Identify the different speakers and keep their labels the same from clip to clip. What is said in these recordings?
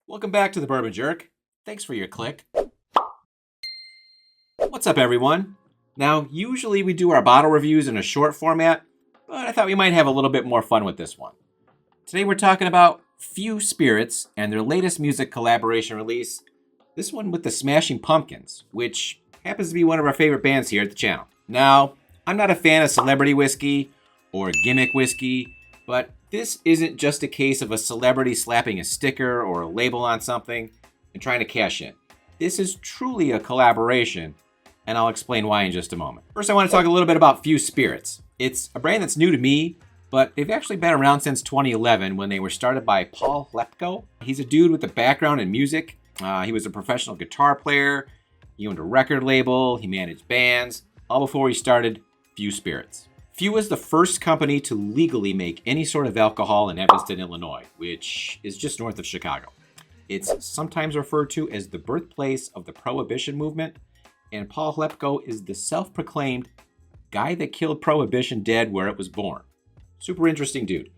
Speaker 1: Welcome back to the Bourbon Jerk. Thanks for your click. What's up, everyone? Now, usually we do our bottle reviews in a short format, but I thought we might have a little bit more fun with this one. Today we're talking about Few Spirits and their latest music collaboration release, this one with the Smashing Pumpkins, which happens to be one of our favorite bands here at the channel. Now, I'm not a fan of celebrity whiskey or gimmick whiskey, but this isn't just a case of a celebrity slapping a sticker or a label on something and trying to cash in. This is truly a collaboration, and I'll explain why in just a moment. First, I want to talk a little bit about Few Spirits. It's a brand that's new to me, but they've actually been around since 2011 when they were started by Palate. He's a dude with a background in music. He was a professional guitar player. He owned a record label. He managed bands, all before he started Few Spirits. Few was the first company to legally make any sort of alcohol in Evanston, Illinois, which is just north of Chicago. It's sometimes referred to as the birthplace of the Prohibition movement, and Paul Hlepko is the self-proclaimed guy that killed Prohibition dead where it was born. Super interesting dude.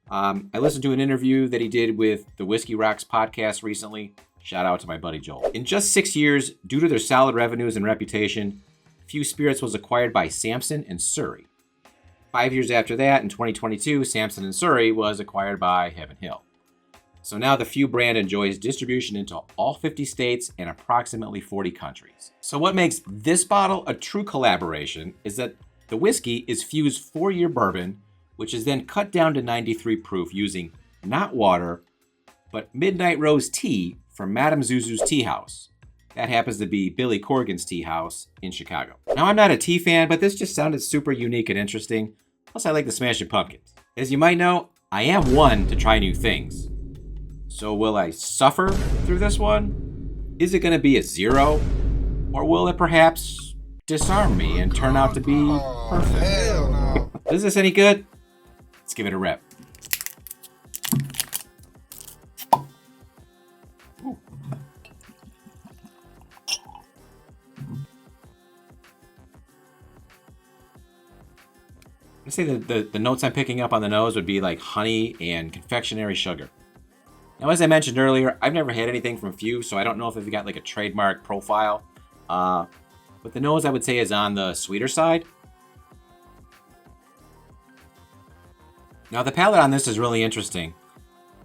Speaker 1: I listened to an interview that he did with the Whiskey Rocks podcast recently. Shout out to my buddy Joel. In just 6 years, due to their solid revenues and reputation, Few Spirits was acquired by Samson and Surrey. 5 years after that, in 2022, Samson and Surrey was acquired by Heaven Hill. So now the Few brand enjoys distribution into all 50 states and approximately 40 countries. So what makes this bottle a true collaboration is that the whiskey is Few's 4-year bourbon, which is then cut down to 93 proof using not water, but Midnight Rose tea from Madame Zuzu's Tea House. That happens to be Billy Corgan's tea house in Chicago. Now, I'm not a tea fan, but this just sounded super unique and interesting. Plus, I like the Smashing Pumpkins. As you might know, I am one to try new things. So will I suffer through this one? Is it going to be a 0? Or will it perhaps disarm me and turn out to be perfect?
Speaker 2: Hell no.
Speaker 1: Is this any good? Let's give it a rep. Ooh. I say the notes I'm picking up on the nose would be like honey and confectionery sugar. Now, as I mentioned earlier, I've never had anything from Few, so I don't know if they've got like a trademark profile. But the nose, I would say, is on the sweeter side. Now, the palate on this is really interesting.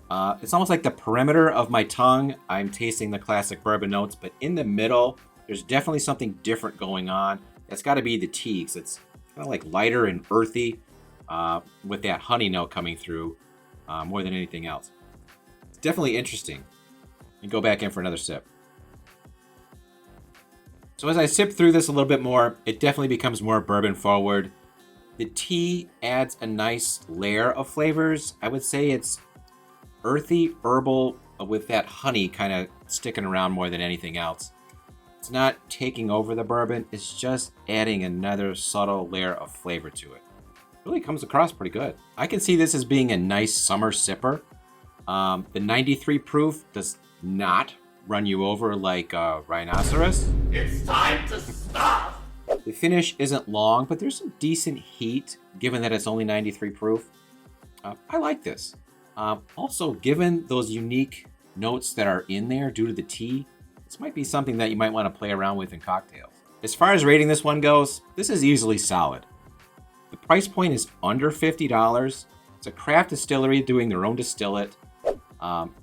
Speaker 1: It's almost like the perimeter of my tongue, I'm tasting the classic bourbon notes, but in the middle, there's definitely something different going on. It's got to be the tea, because it's kind of like lighter and earthy with that honey note coming through more than anything else. It's definitely interesting. And go back in for another sip. So as I sip through this a little bit more, it definitely becomes more bourbon forward. The tea adds a nice layer of flavors. I would say it's earthy, herbal, with that honey kind of sticking around more than anything else. It's not taking over the bourbon, it's just adding another subtle layer of flavor to it. It really comes across pretty good. I can see this as being a nice summer sipper. The 93 proof does not run you over like a rhinoceros.
Speaker 2: It's time to stop.
Speaker 1: The finish isn't long, but there's some decent heat given that it's only 93 proof. I like this. Also, given those unique notes that are in there due to the tea, this might be something that you might want to play around with in cocktails. As far as rating this one goes, this is easily solid. The price point is under $50. It's a craft distillery doing their own distillate.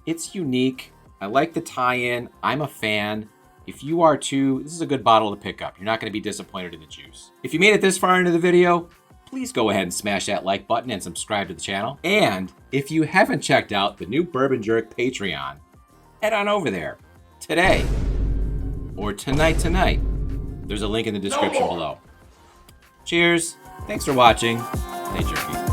Speaker 1: It's unique. I like the tie-in. I'm a fan. If you are too, this is a good bottle to pick up. You're not going to be disappointed in the juice. If you made it this far into the video, please go ahead and smash that like button and subscribe to the channel. And if you haven't checked out the new Bourbon Jerk Patreon, head on over there today or tonight. There's a link in the description below. Cheers. Thanks for watching. Stay jerky.